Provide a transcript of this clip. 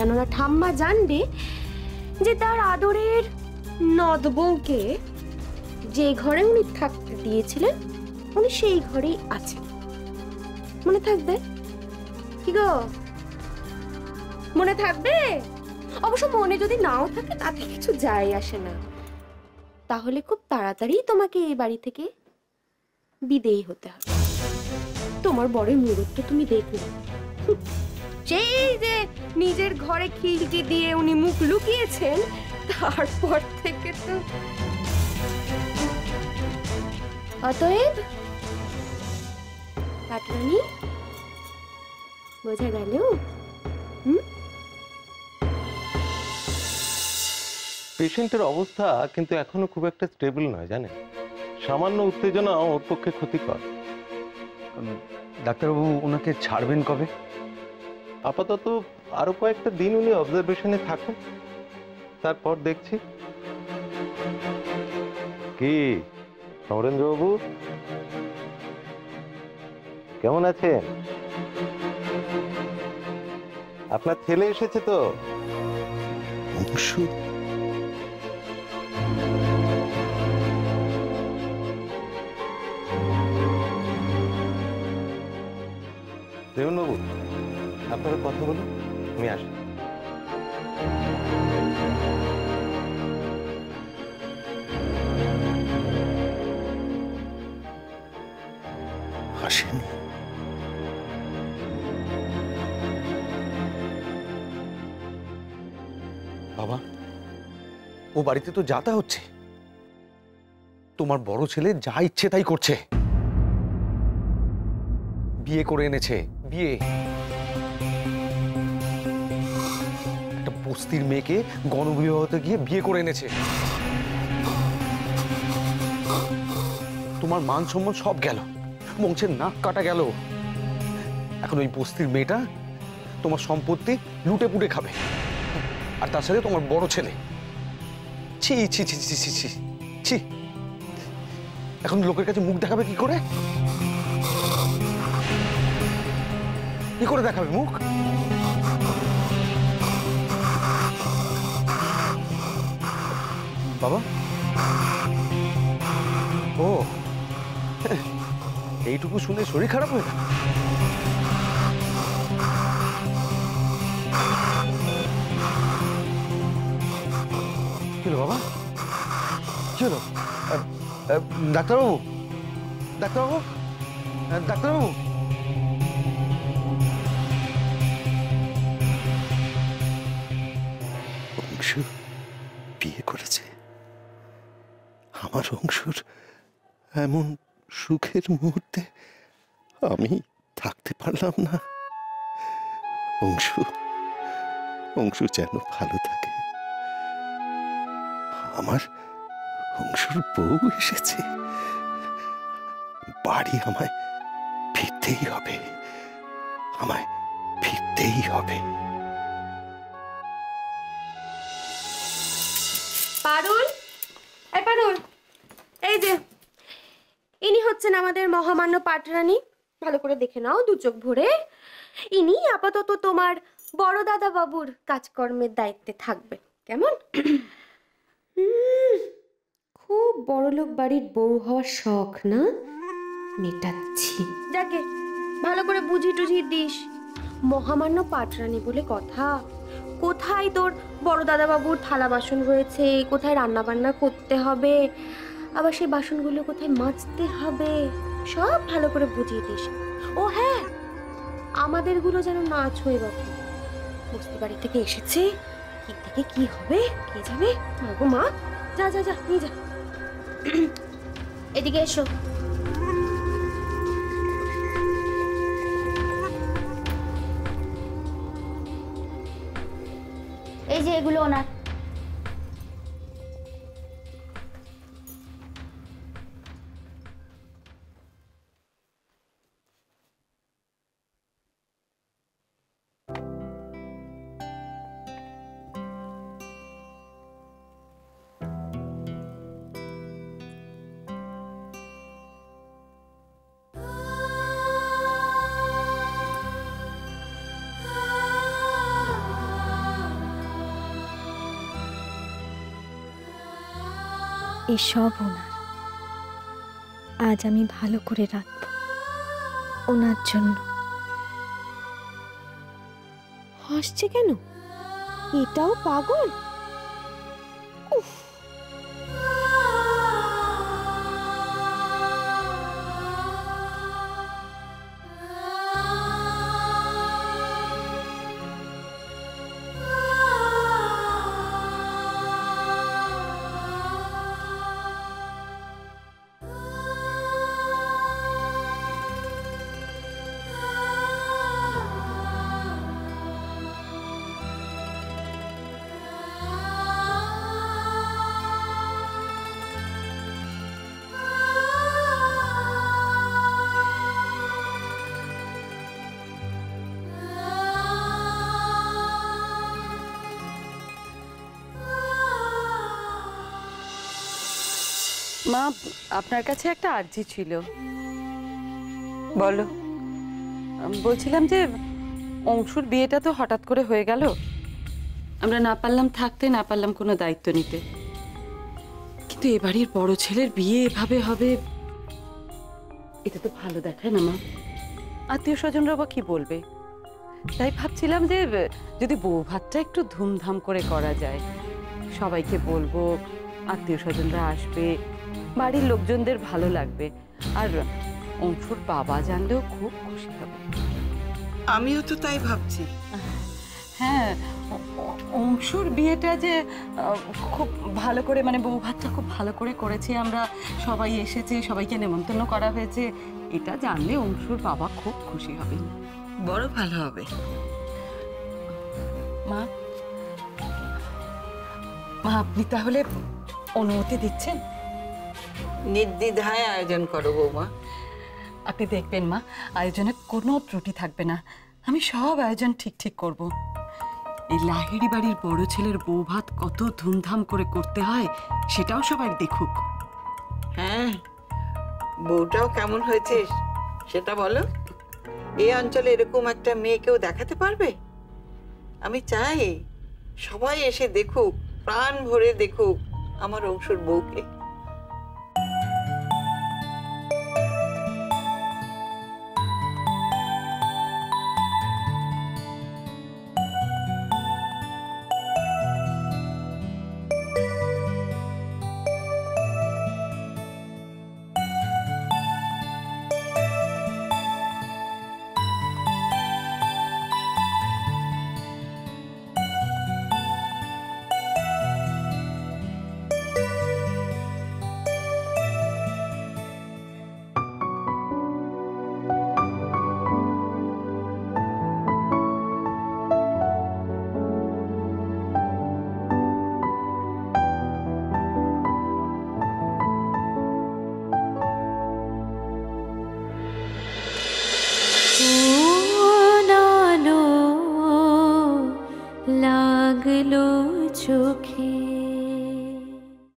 কেননা ঠাম্মা জানবে যে তার আদরের নদ বউকে যে ঘরে উনি থাকতে দিয়েছিলেন উনি সেই ঘরেই আছেন। মনে থাকবে কি গো? মনে থাকবে? অবশ্য মনে যদি নাও থাকে তাতে কিছু যায় আসে না। তাহলে খুব তাড়াতাড়ি তোমাকে এই বাড়ি থেকে বিদেয়ী হতে হবে। তোমার বড় মুরুদ তুমি দেখলে সেই যে নিজের ঘরে খিলটি দিয়ে উনি মুখ লুকিয়েছেন, তারপর থেকে তো অতএব পাটরানী বোঝা গেল? পেশেন্টের অবস্থা কিন্তু এখনো খুব একটা স্টেবল নয় জানেন। সামান্য উত্তেজনা ওর পক্ষে ক্ষতিকর। ডাক্তারবাবু ওনাকে ছাড়বেন কবে? আপাতত আরো কয়েকটা দিন উনি অবজারভেশনে থাকুন, তারপর দেখছি। কি সমরেন্দ্রবাবু কেমন আছেন? আপনার ছেলে এসেছে তো? দেবনবাবু আপনারা কথা বলুন, আমি আসি। আসেনি? বাবা ও বাড়িতে তো যাতা হচ্ছে, তোমার বড় ছেলে যা ইচ্ছে তাই করছে। বিয়ে করে এনেছে, বিয়ে। একটা বস্তির মেয়েকে গণবিবাহতে গিয়ে বিয়ে করে এনেছে। তোমার মান সম্মান সব গেল, বংশের নাক কাটা গেল। এখন ওই বস্তির মেয়েটা তোমার সম্পত্তি লুটে পুটে খাবে, আর তার সাথে তোমার বড় ছেলে। ছি ছি ছি ছি ছি ছি ছি। এখন লোকের কাছে মুখ দেখাবে কি করে? কি করে দেখাবে মুখ? বাবা ও এইটুকু শুনে শরীর খারাপ হয়ে গেল। কি হলো বাবা? কি হলো? ডাক্তারবাবু, ডাক্তারবাবু, ডাক্তারবাবু। অংশু বিয়ে করেছে। আমার অংশুর এমন সুখের মুহূর্তে আমি থাকতে পারলাম না। অংশু অংশু যেন ভালো থাকে। আমার অংশুর বউ এসেছে। বাড়ি আমায় ফিরতেই হবে, আমায় ফিরতেই হবে। পারুল, এই পারুল, এই যে ইনি হচ্ছেন আমাদের মহামান্য পাটরানী। ভালো করে দেখে নাও দু চোখ ভরে। ইনি আপাতত তোমার বড় দাদা বাবুর কাজকর্মের দায়িত্বে থাকবে, কেমন? খুব বড়লোক বাড়ির বউ হওয়ার শখ না? মেটাচ্ছি। যাকে ভালো করে বুঝি টুঝি দিস। মহামান্য পাটরানী বলে কথা। কোথায় তোর বড় দাদা বাবুর থালা বাসন রয়েছে, কোথায় রান্না বান্না করতে হবে, আবার সেই বাসনগুলো কোথায় মাজতে হবে, সব ভালো করে বুঝিয়ে দিস। ও হ্যাঁ, আমাদেরগুলো যেন না ছুঁয়ে বাবু। বস্তি বাড়ি থেকে এসেছে, কি থেকে কি হবে কে জানে। গো মা, যা যা যা নিয়ে যা। এদিকে এসো। এই যে এগুলো ওনার। এসব ওনার। আজ আমি ভালো করে রাখবো ওনার জন্য। হাসছে কেন? এটাও পাগল। উফ, মা, আপনার কাছে একটা আর্জি ছিল। বলো। বলছিলাম যে অংশুর বিয়েটা তো হঠাৎ করে হয়ে গেল, আমরা না পারলাম থাকতে, না পারলাম কোনো দায়িত্ব নিতে, কিন্তু এ বাড়ির বড় ছেলের বিয়ে এভাবে হবে এটা তো ভালো দেখায় না মা। আত্মীয় স্বজনরা বা কি বলবে, তাই ভাবছিলাম যে যদি বউ ভাতটা একটু ধুমধাম করে করা যায়, সবাইকে বলবো, আত্মীয় স্বজনরা আসবে, বাড়ির লোকজনদের ভালো লাগবে, আর অংশুর বাবা জানলেও খুব খুশি হবে। আমিও তো তাই ভাবছি। হ্যাঁ, অংশুর বিয়েটা যে খুব ভালো করে, মানে বউ ভাতটা খুব ভালো করে করেছে, আমরা সবাই এসেছে, সবাইকে নেমন্তন্ন করা হয়েছে, এটা জানলে অংশুর বাবা খুব খুশি হবে। বড় ভালো হবে। মা, মা আপনি তাহলে অনুমতি দিচ্ছেন? নির্দ্বিধায় আয়োজন করো বৌমা। আপনি দেখবেন মা, আয়োজনে কোনো ত্রুটি থাকবে না, আমি সব আয়োজন ঠিক করব। এই লাহিড়ি বাড়ির বড় ছেলের বউ ভাত কত ধুমধাম করে করতে হয় সেটাও সবাই দেখুক। হ্যাঁ, বউটাও কেমন হয়েছে সেটা বলো। এই অঞ্চলে এরকম একটা মেয়ে কেউ দেখাতে পারবে? আমি চাই সবাই এসে দেখুক, প্রাণ ভরে দেখুক আমার অংশুর বউকে।